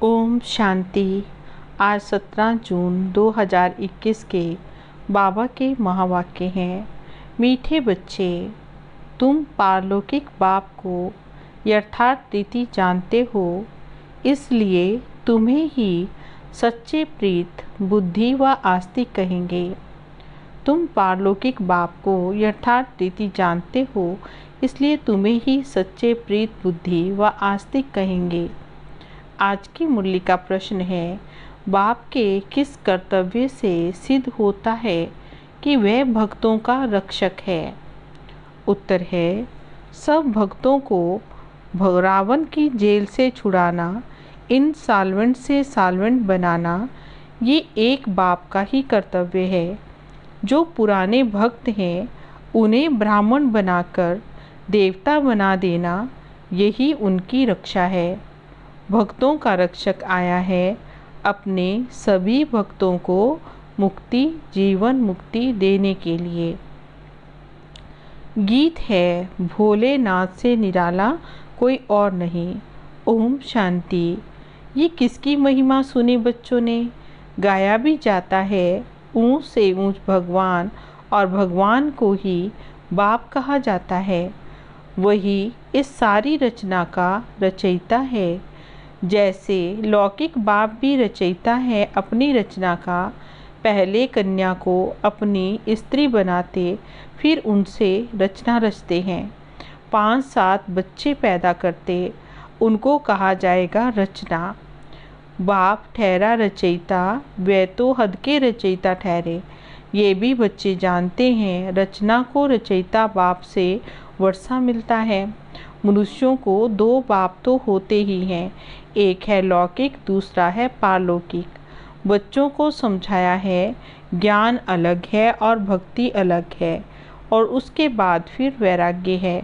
ओम शांति। आज 17 जून 2021 के बाबा के महावाक्य हैं। मीठे बच्चे, तुम पारलौकिक बाप को यथार्थ रीति जानते हो, इसलिए तुम्हें ही सच्चे प्रीत बुद्धि व आस्तिक कहेंगे। तुम पारलौकिक बाप को यथार्थ रीति जानते हो, इसलिए तुम्हें ही सच्चे प्रीत बुद्धि व आस्तिक कहेंगे। आज की मुरली का प्रश्न है, बाप के किस कर्तव्य से सिद्ध होता है कि वह भक्तों का रक्षक है? उत्तर है, सब भक्तों को रावण की जेल से छुड़ाना, इंसॉल्वेंट से सॉल्वेंट बनाना, ये एक बाप का ही कर्तव्य है। जो पुराने भक्त हैं, उन्हें ब्राह्मण बनाकर देवता बना देना, यही उनकी रक्षा है। भक्तों का रक्षक आया है अपने सभी भक्तों को मुक्ति, जीवन मुक्ति देने के लिए। गीत है, भोलेनाथ से निराला कोई और नहीं। ओम शांति। ये किसकी महिमा सुने बच्चों ने? गाया भी जाता है, ऊंच से ऊंच भगवान, और भगवान को ही बाप कहा जाता है। वही इस सारी रचना का रचयिता है। जैसे लौकिक बाप भी रचयिता है अपनी रचना का। पहले कन्या को अपनी स्त्री बनाते, फिर उनसे रचना रचते हैं। 5-7 बच्चे पैदा करते, उनको कहा जाएगा रचना। बाप ठहरा रचयिता, वे तो हद के रचयिता ठहरे। ये भी बच्चे जानते हैं, रचना को रचयिता बाप से वर्षा मिलता है। मनुष्यों को 2 बाप तो होते ही हैं, एक है लौकिक, दूसरा है पारलौकिक। बच्चों को समझाया है, ज्ञान अलग है और भक्ति अलग है, और उसके बाद फिर वैराग्य है।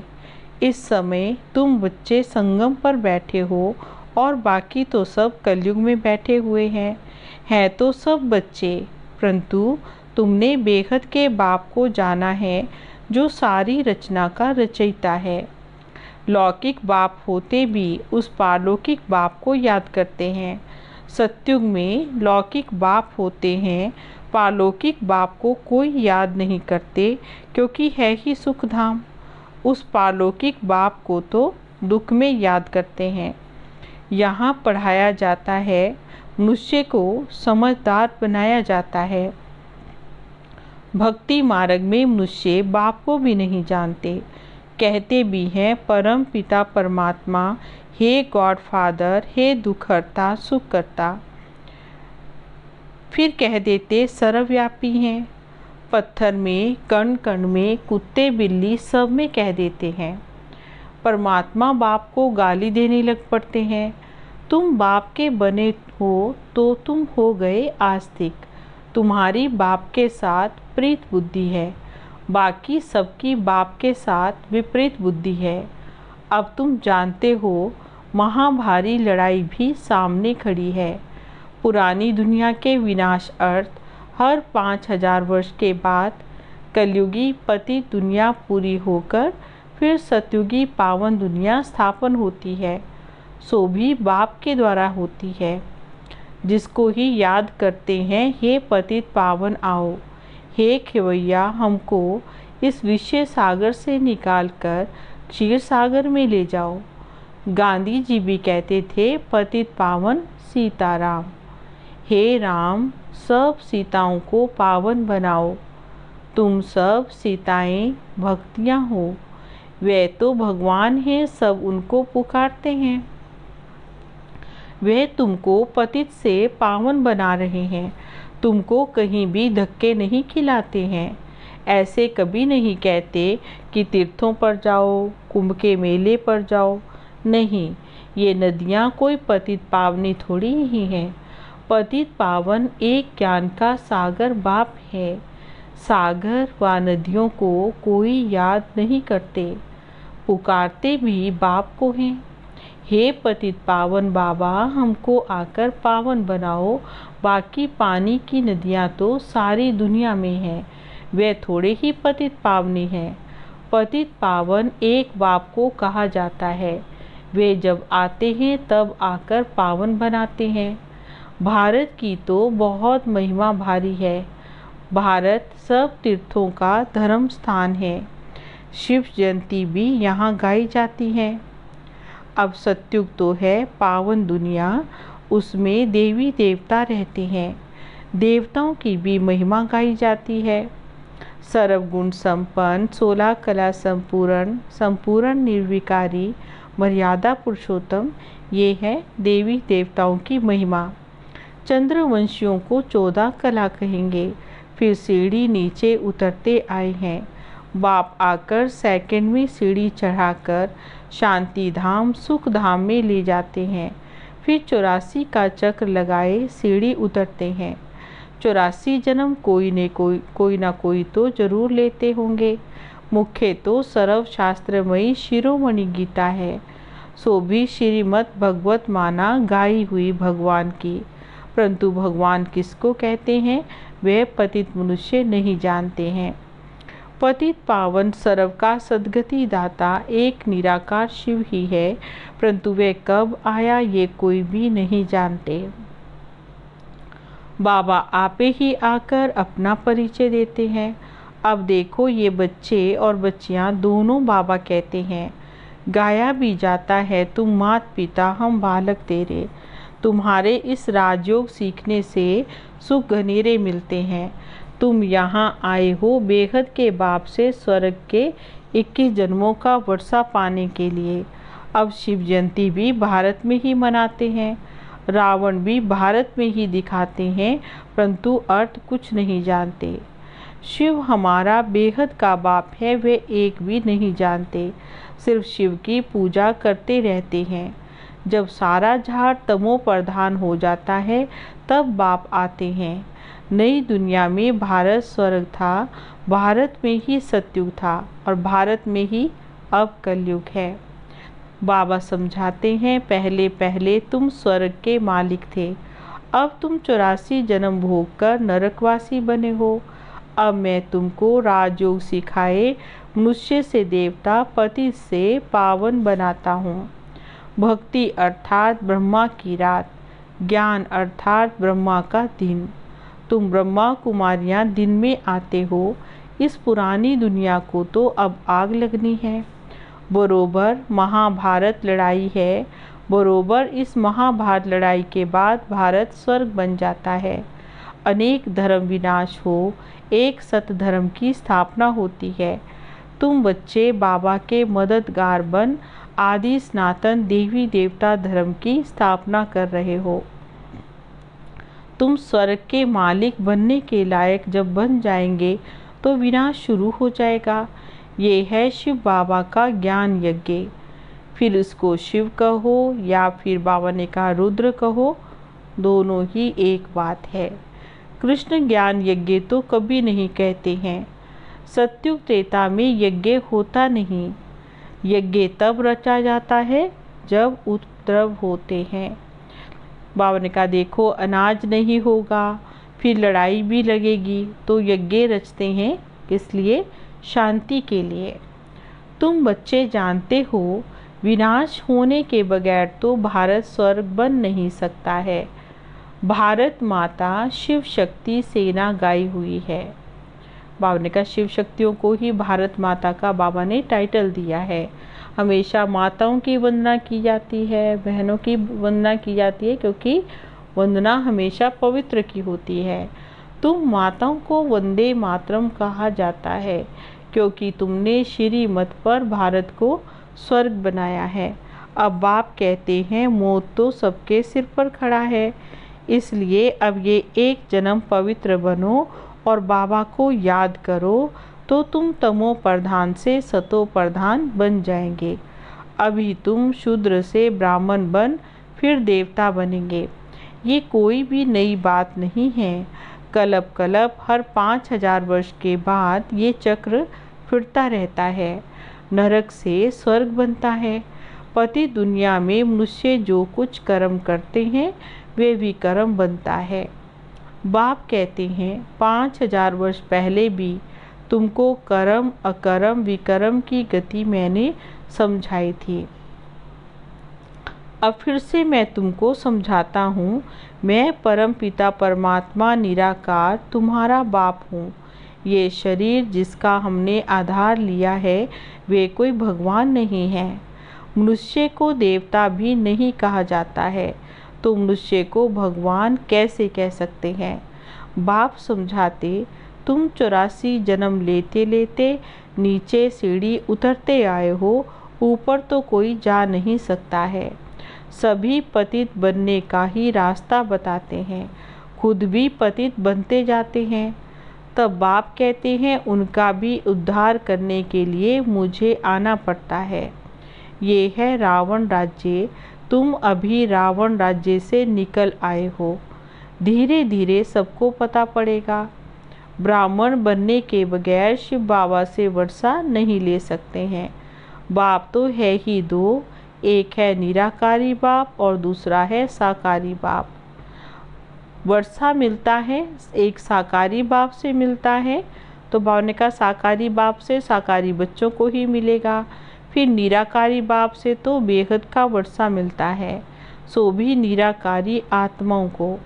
इस समय तुम बच्चे संगम पर बैठे हो और बाकी तो सब कलयुग में बैठे हुए हैं तो सब बच्चे, परंतु तुमने बेहद के बाप को जाना है, जो सारी रचना का रचयिता है। लौकिक बाप होते भी उस पारलौकिक बाप को याद करते हैं। सतयुग में लौकिक बाप होते हैं, पारलौकिक बाप को कोई याद नहीं करते, क्योंकि है ही सुख धाम। उस पारलौकिक बाप को तो दुख में याद करते हैं। यहाँ पढ़ाया जाता है, मनुष्य को समझदार बनाया जाता है। भक्ति मार्ग में मनुष्य बाप को भी नहीं जानते, कहते भी हैं परम पिता परमात्मा, हे गॉड फादर, हे दुखहर्ता सुख करता। फिर कह देते सर्वव्यापी हैं। पत्थर में, कण कण में, कुत्ते बिल्ली सब में कह देते हैं। परमात्मा बाप को गाली देने लग पड़ते हैं। तुम बाप के बने हो तो तुम हो गए आस्तिक। तुम्हारी बाप के साथ प्रीत बुद्धि है, बाकी सबकी बाप के साथ विपरीत बुद्धि है। अब तुम जानते हो, महाभारी लड़ाई भी सामने खड़ी है। पुरानी दुनिया के विनाश अर्थ हर 5000 वर्ष के बाद कलयुगी पतित दुनिया पूरी होकर फिर सतयुगी पावन दुनिया स्थापन होती है, सो भी बाप के द्वारा होती है। जिसको ही याद करते हैं, हे पतित पावन आओ, हे खेवैया हमको इस विषय सागर से निकालकर क्षीर सागर में ले जाओ। गांधी जी भी कहते थे, पतित पावन सीताराम, हे राम सब सीताओं को पावन बनाओ। तुम सब सीताएं भक्तियां हो, वे तो भगवान हैं, सब उनको पुकारते हैं। वे तुमको पतित से पावन बना रहे हैं, तुमको कहीं भी धक्के नहीं खिलाते हैं। ऐसे कभी नहीं कहते कि तीर्थों पर जाओ, कुंभ के मेले पर जाओ। नहीं, ये नदियाँ कोई पतित पावनी थोड़ी ही हैं। पतित पावन एक ज्ञान का सागर बाप है। सागर व नदियों को कोई याद नहीं करते, पुकारते भी बाप को हैं। हे पतित पावन बाबा, हमको आकर पावन बनाओ। बाकी पानी की नदियाँ तो सारी दुनिया में हैं, वे थोड़े ही पतित पावनी हैं। पतित पावन एक बाप को कहा जाता है। वे जब आते हैं तब आकर पावन बनाते हैं। भारत की तो बहुत महिमा भारी है। भारत सब तीर्थों का धर्म स्थान है। शिव जयंती भी यहाँ गाई जाती है। अब सत्युग तो है पावन दुनिया, उसमें देवी देवता रहते हैं। देवताओं की भी महिमा गाई जाती है। सर्वगुण संपन्न, 16 कला संपूर्ण, संपूर्ण निर्विकारी, मर्यादा पुरुषोत्तम, ये है देवी देवताओं की महिमा। चंद्रवंशियों को 14 कला कहेंगे। फिर सीढ़ी नीचे उतरते आए हैं। बाप आकर सेकंड में सीढ़ी चढ़ाकर शांति धाम सुख धाम में ले जाते हैं। फिर 84 का चक्र लगाए सीढ़ी उतरते हैं। 84 जन्म कोई ना कोई तो जरूर लेते होंगे। मुख्य तो सर्वशास्त्रमयी शिरोमणि गीता है, सो भी श्रीमद् भगवत माना गाई हुई भगवान की। परंतु भगवान किसको कहते हैं वह पतित मनुष्य नहीं जानते हैं। पतित पावन सर्व का सद्गति दाता एक निराकार शिव ही है, परंतु वह कब आया ये कोई भी नहीं जानते। बाबा आपे ही आकर अपना परिचय देते हैं। अब देखो ये बच्चे और बच्चियां दोनों बाबा कहते हैं। गाया भी जाता है तुम मात पिता हम बालक तेरे। तुम्हारे इस राजयोग सीखने से सुख घनेरे मिलते हैं। तुम यहाँ आए हो बेहद के बाप से स्वर्ग के 21 जन्मों का वर्षा पाने के लिए। अब शिव जयंती भी भारत में ही मनाते हैं। रावण भी भारत में ही दिखाते हैं, परंतु अर्थ कुछ नहीं जानते। शिव हमारा बेहद का बाप है वे एक भी नहीं जानते, सिर्फ शिव की पूजा करते रहते हैं। जब सारा झाड़ तमो प्रधान हो जाता है तब बाप आते हैं। नई दुनिया में भारत स्वर्ग था, भारत में ही सतयुग था और भारत में ही अब कलयुग है। बाबा समझाते हैं पहले पहले तुम स्वर्ग के मालिक थे, अब तुम 84 जन्म भोग कर नरकवासी बने हो। अब मैं तुमको राजयोग सिखाए मनुष्य से देवता पति से पावन बनाता हूँ। भक्ति अर्थात ब्रह्मा की रात, ज्ञान अर्थात ब्रह्मा का दिन। तुम ब्रह्मा कुमारियाँ दिन में आते हो। इस पुरानी दुनिया को तो अब आग लगनी है। बरोबर महाभारत लड़ाई है, बरोबर इस महाभारत लड़ाई के बाद भारत स्वर्ग बन जाता है। अनेक धर्म विनाश हो, एक सत धर्म की स्थापना होती है। तुम बच्चे बाबा के मददगार बन आदि सनातन देवी देवता धर्म की स्थापना कर रहे हो। तुम स्वर्ग के मालिक बनने के लायक जब बन जाएंगे तो विनाश शुरू हो जाएगा। ये है शिव बाबा का ज्ञान यज्ञ। फिर इसको शिव कहो या फिर बाबा ने कहा रुद्र कहो, दोनों ही एक बात है। कृष्ण ज्ञान यज्ञ तो कभी नहीं कहते हैं। सत्युग त्रेता में यज्ञ होता नहीं। यज्ञ तब रचा जाता है जब उपद्रव होते हैं। बाबा ने कहा देखो अनाज नहीं होगा, फिर लड़ाई भी लगेगी, तो यज्ञ रचते हैं किस लिए? शांति के लिए। तुम बच्चे जानते हो विनाश होने के बगैर तो भारत स्वर्ग बन नहीं सकता है। भारत माता शिव शक्ति सेना गाई हुई है। बाबा ने कहा शिव शक्तियों को ही भारत माता का बाबा ने टाइटल दिया है। हमेशा माताओं की वंदना की जाती है, बहनों की वंदना की जाती है, क्योंकि वंदना हमेशा पवित्र की होती है। तुम माताओं को वंदे मातरम कहा जाता है, क्योंकि तुमने श्रीमत पर भारत को स्वर्ग बनाया है। अब बाप कहते हैं मौत तो सबके सिर पर खड़ा है, इसलिए अब ये एक जन्म पवित्र बनो और बाबा को याद करो, तो तुम तमो प्रधान से सतो प्रधान बन जाएंगे। अभी तुम शूद्र से ब्राह्मण बन फिर देवता बनेंगे। ये कोई भी नई बात नहीं है। कल्प कल्प हर 5000 वर्ष के बाद ये चक्र फिरता रहता है। नरक से स्वर्ग बनता है। पति दुनिया में मनुष्य जो कुछ कर्म करते हैं वे भी कर्म बनता है। बाप कहते हैं 5000 वर्ष पहले भी तुमको कर्म अकर्म विकर्म की गति मैंने समझाई थी। अब फिर से मैं तुमको समझाता हूँ। मैं परम पिता परमात्मा निराकार तुम्हारा बाप हूँ। ये शरीर जिसका हमने आधार लिया है वे कोई भगवान नहीं है। मनुष्य को देवता भी नहीं कहा जाता है, तो मनुष्य को भगवान कैसे कह सकते हैं। बाप समझाते, तुम 84 जन्म लेते लेते नीचे सीढ़ी उतरते आए हो, ऊपर तो कोई जा नहीं सकता है। सभी पतित बनने का ही रास्ता बताते हैं, खुद भी पतित बनते जाते हैं। तब बाप कहते हैं उनका भी उद्धार करने के लिए मुझे आना पड़ता है। ये है रावण राज्य। तुम अभी रावण राज्य से निकल आए हो, धीरे धीरे सबको पता पड़ेगा। ब्राह्मण बनने के बगैर शिव बाबा से वर्षा नहीं ले सकते हैं। बाप तो है ही दो, एक है निराकारी बाप और दूसरा है साकारी बाप। वर्षा मिलता है एक साकारी बाप से मिलता है, तो बाबा ने कहा साकारी बाप से साकारी बच्चों को ही मिलेगा। फिर निराकारी बाप से तो बेहद का वर्षा मिलता है, सो भी निराकारी आत्माओं को।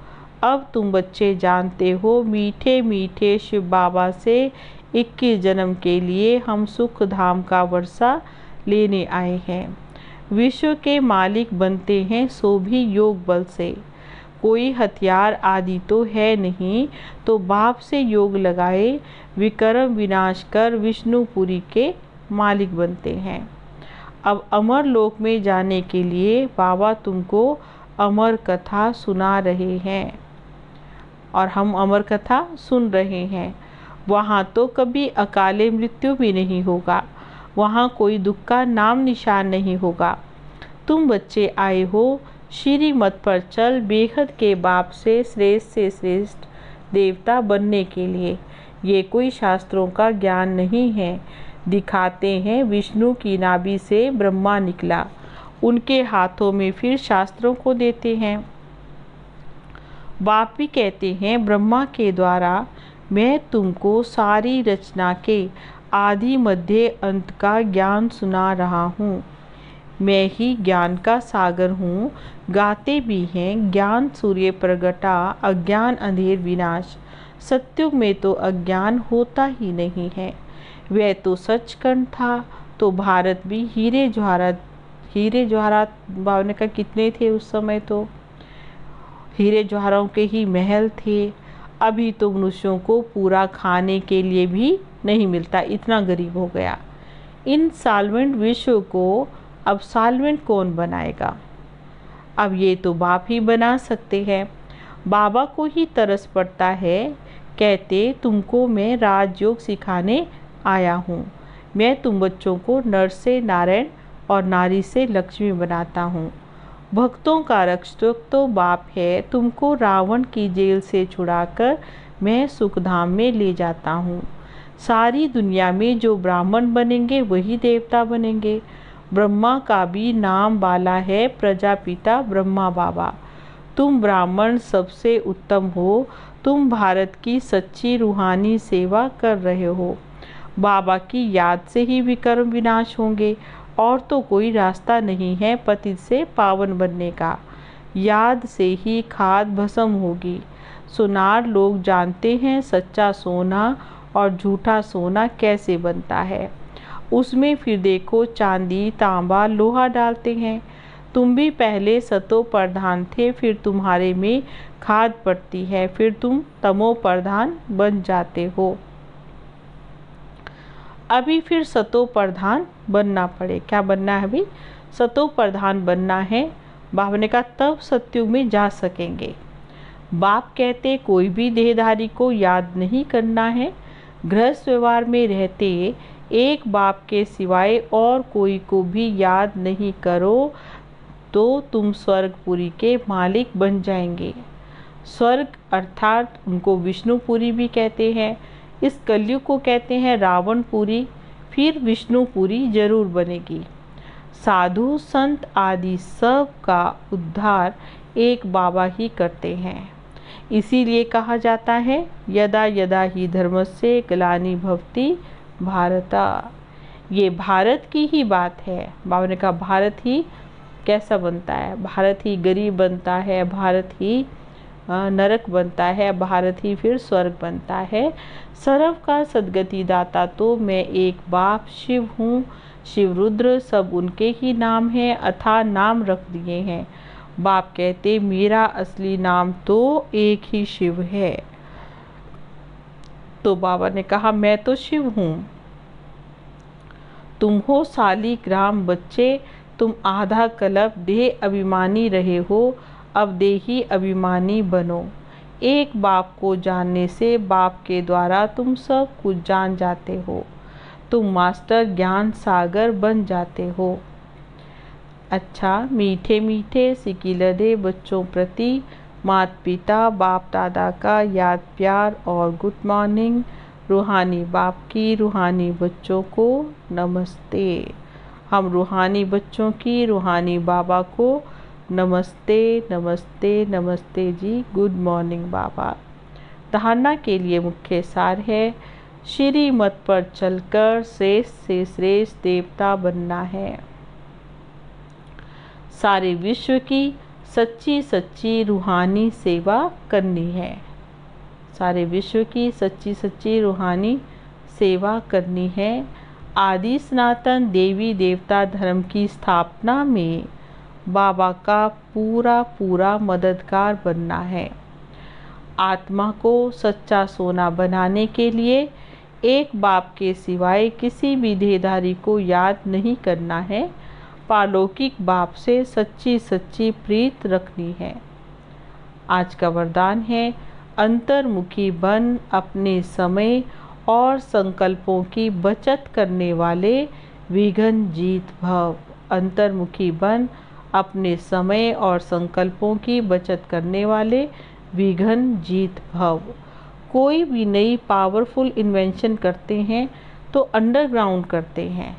अब तुम बच्चे जानते हो, मीठे मीठे शिव बाबा से 21 जन्म के लिए हम सुख धाम का वर्षा लेने आए हैं। विश्व के मालिक बनते हैं सो भी योग बल से। कोई हथियार आदि तो है नहीं, तो बाप से योग लगाए विक्रम विनाश कर विष्णुपुरी के मालिक बनते हैं। अब अमर लोक में जाने के लिए बाबा तुमको अमर कथा सुना रहे हैं और हम अमर कथा सुन रहे हैं। वहाँ तो कभी अकाले मृत्यु भी नहीं होगा, वहाँ कोई दुख का नाम निशान नहीं होगा। तुम बच्चे आए हो श्रीमत पर चल बेहद के बाप से श्रेष्ठ देवता बनने के लिए। ये कोई शास्त्रों का ज्ञान नहीं है। दिखाते हैं विष्णु की नाभि से ब्रह्मा निकला, उनके हाथों में फिर शास्त्रों को देते हैं। बाप भी कहते हैं ब्रह्मा के द्वारा मैं तुमको सारी रचना के आदि मध्य अंत का ज्ञान सुना रहा हूँ। मैं ही ज्ञान का सागर हूँ। गाते भी हैं ज्ञान सूर्य प्रगटा अज्ञान अंधेर विनाश। सत्युग में तो अज्ञान होता ही नहीं है, वह तो सचखंड था। तो भारत भी हीरे जवाहरात बावने का कितने थे उस समय, तो हीरे जवाहरों के ही महल थे। अभी तो मनुष्यों को पूरा खाने के लिए भी नहीं मिलता, इतना गरीब हो गया। इन साल्वेंट विश्व को अब साल्वेंट कौन बनाएगा। अब ये तो बाप ही बना सकते हैं। बाबा को ही तरस पड़ता है, कहते तुमको मैं राजयोग सिखाने आया हूँ। मैं तुम बच्चों को नर से नारायण और नारी से लक्ष्मी बनाता हूँ। भक्तों का रक्षक तो बाप है। तुमको रावण की जेल से छुड़ाकर मैं सुखधाम में ले जाता हूँ। सारी दुनिया में जो ब्राह्मण बनेंगे वही देवता बनेंगे। ब्रह्मा का भी नाम वाला है प्रजापिता ब्रह्मा बाबा। तुम ब्राह्मण सबसे उत्तम हो। तुम भारत की सच्ची रूहानी सेवा कर रहे हो। बाबा की याद से ही विक्रम विनाश होंगे, और तो कोई रास्ता नहीं है पतित से पावन बनने का। याद से ही खाद भस्म होगी। सुनार लोग जानते हैं सच्चा सोना और झूठा सोना कैसे बनता है। उसमें फिर देखो चांदी तांबा लोहा डालते हैं। तुम भी पहले सतो प्रधान थे, फिर तुम्हारे में खाद पड़ती है, फिर तुम तमो प्रधान बन जाते हो। अभी फिर सतो प्रधान बनना पड़े। क्या बनना है अभी? सतो प्रधान बनना है। बाबा ने कहा तब सत्युग में जा सकेंगे। बाप कहते कोई भी देहधारी को याद नहीं करना है। गृहस्थ व्यवहार में रहते एक बाप के सिवाय और कोई को भी याद नहीं करो तो तुम स्वर्गपुरी के मालिक बन जाएंगे। स्वर्ग अर्थात उनको विष्णुपुरी भी कहते हैं। इस कलयुग को कहते हैं रावणपुरी, फिर विष्णुपुरी जरूर बनेगी। साधु संत आदि सब का उद्धार एक बाबा ही करते हैं। इसीलिए कहा जाता है यदा यदा ही धर्मस्य ग्लानि भवति भारता। ये भारत की ही बात है। बाबा ने कहा भारत ही कैसा बनता है? भारत ही गरीब बनता है, भारत ही नरक बनता है, भारत ही फिर स्वर्ग बनता है। सर्व का सद्गति दाता तो मैं एक बाप शिव हूँ, शिव रुद्र सब उनके ही नाम हैं, अथाह नाम रख दिए हैं। बाप कहते मेरा असली नाम तो एक ही शिव है। तो बाबा ने कहा मैं तो शिव हूँ। तुम हो शालिग्राम बच्चे, तुम आधा कल्प देह अभिमानी रहे हो, अब देही अभिमानी बनो। एक बाप को जानने से बाप के द्वारा तुम सब कुछ जान जाते हो, तुम मास्टर ज्ञान सागर बन जाते हो। अच्छा, मीठे मीठे सिकिलदे बच्चों प्रति माता पिता बाप दादा का याद प्यार और गुड मॉर्निंग। रूहानी बाप की रूहानी बच्चों को नमस्ते। हम रूहानी बच्चों की रूहानी बाबा को नमस्ते नमस्ते नमस्ते जी, गुड मॉर्निंग बाबा। धारणा के लिए मुख्य सार है, श्रीमत पर चलकर श्रेष्ठ से श्रेष्ठ देवता बनना है। सारे विश्व की सच्ची सच्ची रूहानी सेवा करनी है। सारे विश्व की सच्ची सच्ची रूहानी सेवा करनी है। आदि सनातन देवी देवता धर्म की स्थापना में बाबा का पूरा पूरा मददगार बनना है। आत्मा को सच्चा सोना बनाने के लिए एक बाप के सिवाय किसी भी देहधारी को याद नहीं करना है। पारलौकिक बाप से सच्ची सच्ची प्रीत रखनी है। आज का वरदान है, अंतर्मुखी बन अपने समय और संकल्पों की बचत करने वाले विघ्न जीत भव। अंतर्मुखी बन अपने समय और संकल्पों की बचत करने वाले विघ्न जीत भव। कोई भी नई पावरफुल इन्वेंशन करते हैं तो अंडरग्राउंड करते हैं।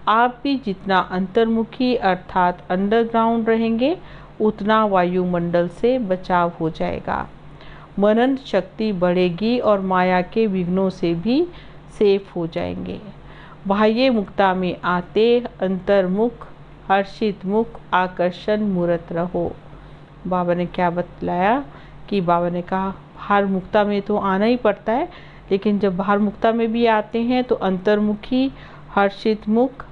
आप भी जितना अंतर्मुखी अर्थात अंडरग्राउंड रहेंगे उतना वायुमंडल से बचाव हो जाएगा। मनन शक्ति बढ़ेगी और माया के विघ्नों से भी सेफ हो जाएंगे। बाह्य मुक्ता में आते अंतर्मुख हर्षित मुख आकर्षण मूर्त रहो। बाबा ने क्या बतलाया कि बाबा ने कहा बाहर मुक्ता में तो आना ही पड़ता है, लेकिन जब बाहर मुक्ता में भी आते हैं तो अंतर्मुखी हर्षित मुख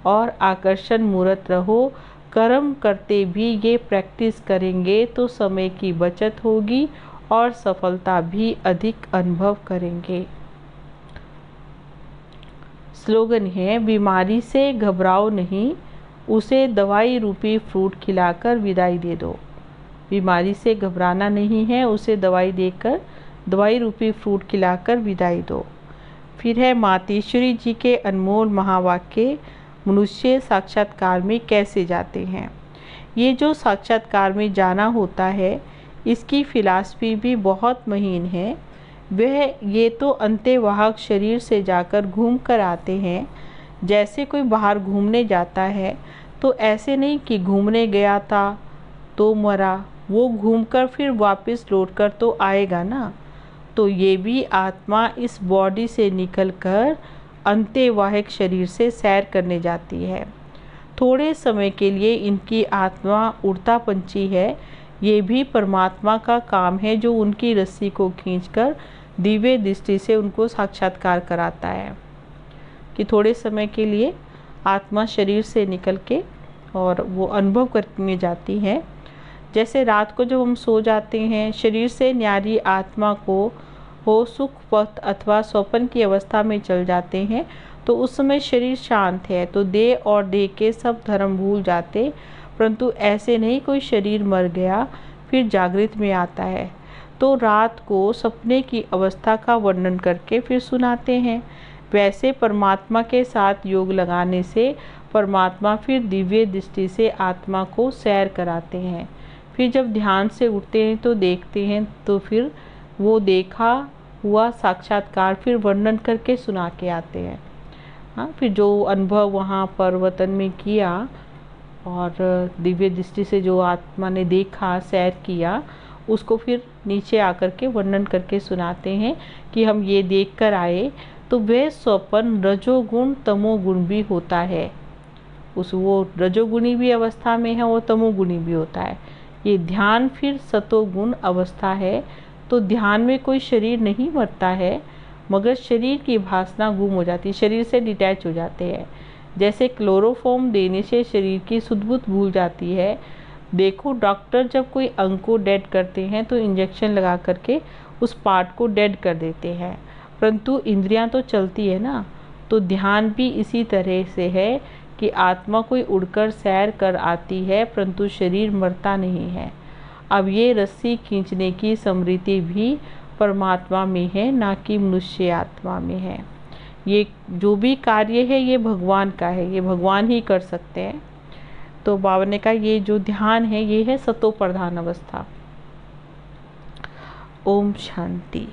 और आकर्षण मूर्त रहो। कर्म करते भी ये प्रैक्टिस करेंगे तो समय की बचत होगी और सफलता भी अधिक अनुभव करेंगे। स्लोगन है, बीमारी से घबराओ नहीं, उसे दवाई रूपी फ्रूट खिलाकर विदाई दे दो। बीमारी से घबराना नहीं है, उसे दवाई देकर दवाई रूपी फ्रूट खिलाकर विदाई दो। फिर है मातेश्वरी जी के अनमोल महावाक्य, मनुष्य साक्षात्कार में कैसे जाते हैं। ये जो साक्षात्कार में जाना होता है इसकी फिलॉसफी भी बहुत महीन है। वह ये तो अंत्यवाहक शरीर से जाकर घूम कर आते हैं। जैसे कोई बाहर घूमने जाता है तो ऐसे नहीं कि घूमने गया था तो मरा, वो घूमकर फिर वापस लौटकर तो आएगा ना। तो ये भी आत्मा इस बॉडी से निकलकर अंत्यवाहक शरीर से सैर करने जाती है। थोड़े समय के लिए इनकी आत्मा उड़ता पंछी है। ये भी परमात्मा का काम है जो उनकी रस्सी को खींचकर दिव्य दृष्टि से उनको साक्षात्कार कराता है कि थोड़े समय के लिए आत्मा शरीर से निकल के और वो अनुभव करने जाती है। जैसे रात को जब हम सो जाते हैं, शरीर से न्यारी आत्मा को हो सुख पथ अथवा स्वप्न की अवस्था में चल जाते हैं तो उस समय शरीर शांत है तो देह और देह के सब धर्म भूल जाते। परंतु ऐसे नहीं, कोई शरीर मर गया फिर जागृत में आता है तो रात को सपने की अवस्था का वर्णन करके फिर सुनाते हैं। वैसे परमात्मा के साथ योग लगाने से परमात्मा फिर दिव्य दृष्टि से आत्मा को सैर कराते हैं। फिर जब ध्यान से उठते हैं तो देखते हैं तो फिर वो देखा हुआ साक्षात्कार फिर वर्णन करके सुना के आते हैं। हाँ, फिर जो अनुभव वहाँ पर वतन में किया और दिव्य दृष्टि से जो आत्मा ने देखा सैर किया उसको फिर नीचे आकर के वर्णन करके सुनाते हैं कि हम ये देख कर आए तो वह स्वप्न रजोगुण तमोगुण भी होता है। उस वो रजोगुणी भी अवस्था में है, वो तमोगुणी भी होता है। ये ध्यान फिर सतोगुण अवस्था है। तो ध्यान में कोई शरीर नहीं मरता है, मगर शरीर की भासना गुम हो जाती है, शरीर से डिटैच हो जाते हैं। जैसे क्लोरोफॉर्म देने से शरीर की सुध-बुध भूल जाती है। देखो, डॉक्टर जब कोई अंग को डेड करते हैं तो इंजेक्शन लगा करके उस पार्ट को डेड कर देते हैं, परंतु इंद्रियां तो चलती है ना। तो ध्यान भी इसी तरह से है कि आत्मा कोई उड़कर सैर कर आती है, परंतु शरीर मरता नहीं है। अब ये रस्सी खींचने की स्मृति भी परमात्मा में है, ना कि मनुष्य आत्मा में है। ये जो भी कार्य है ये भगवान का है, ये भगवान ही कर सकते हैं। तो बाबा ने कहा ये जो ध्यान है ये है सतो प्रधान अवस्था। ओम शांति।